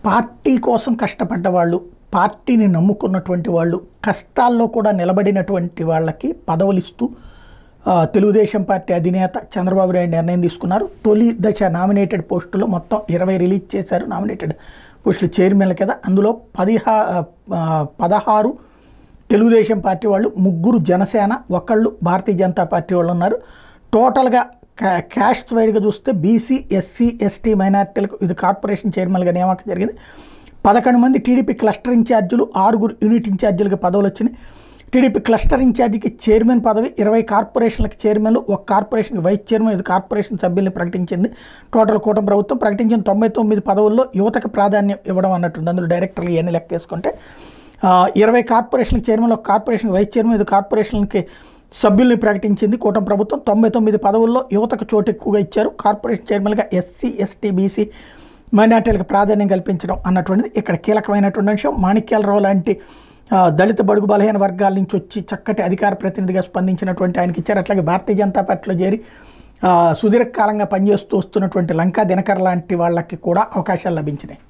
Party కోసం కష్టపడ్డ వాళ్ళు, పార్టీని నమ్ముకున్నటువంటి వాళ్ళు, కష్టాల్లో కూడా నిలబడినటువంటి వాళ్ళకి పదవులు ఇస్తూ తెలుగుదేశం పార్టీ అధినేత చంద్రబాబు నాయుడు నిర్ణయం తీసుకున్నారు. తొలి దశ నామినేటెడ్ పోస్టులో మొత్తం 20 రిలీజ్ చేశారు. నామినేటెడ్ పోస్టులు చైర్మన్ల కదా, అందులో 16 తెలుగుదేశం పార్టీ వాళ్ళు, 3 జనసేన, 1 భారతీయ జనతా పార్టీ వాళ్ళు ఉన్నారు. టోటల్గా క్యాస్ట్ వైడ్గా చూస్తే బీసీ, ఎస్సీ, ఎస్టీ, మైనార్టీలకు ఇది కార్పొరేషన్ చైర్మన్గా నియామకం జరిగింది. 11 మంది టీడీపీ క్లస్టర్ ఇన్ఛార్జీలు, 6 యూనిట్ ఇన్ఛార్జీలకు పదవులు వచ్చినాయి. టీడీపీ క్లస్టర్ ఇన్ఛార్జికి చైర్మన్ పదవి, 20 కార్పొరేషన్లకు చైర్మన్లు, 1 కార్పొరేషన్కి వైస్ చైర్మన్, ఇది కార్పొరేషన్ సభ్యుల్ని ప్రకటించింది. టోటల్ కూటమి ప్రభుత్వం ప్రకటించిన 99 పదవుల్లో యువతకు ప్రాధాన్యం ఇవ్వడం అన్నట్టుంది. అందులో డైరెక్టర్లు ఇవన్నీ లెక్కేసుకుంటే 20 కార్పొరేషన్కి చైర్మన్, 1 కార్పొరేషన్ వైస్ చైర్మన్, ఇది కార్పొరేషన్కి సభ్యుల్ని ప్రకటించింది కూటమి ప్రభుత్వం. 99 పదవుల్లో యువతకు చోటు ఎక్కువగా ఇచ్చారు. కార్పొరేషన్ చైర్మన్గా ఎస్సీ, ఎస్టీ, బీసీ, మైనార్టీలకు ప్రాధాన్యం కల్పించడం అన్నటువంటిది ఇక్కడ కీలకమైనటువంటి అంశం. మాణిక్యాలరావు లాంటి దళిత బడుగు బలహీన వర్గాల నుంచి వచ్చి చక్కటి అధికార ప్రతినిధిగా స్పందించినటువంటి ఆయనకి ఇచ్చారు. అట్లాగే భారతీయ జనతా పార్టీలో చేరి సుదీర్ఘకాలంగా పనిచేస్తూ వస్తున్నటువంటి లంకా దినకర్ లాంటి వాళ్ళకి కూడా అవకాశాలు లభించినాయి.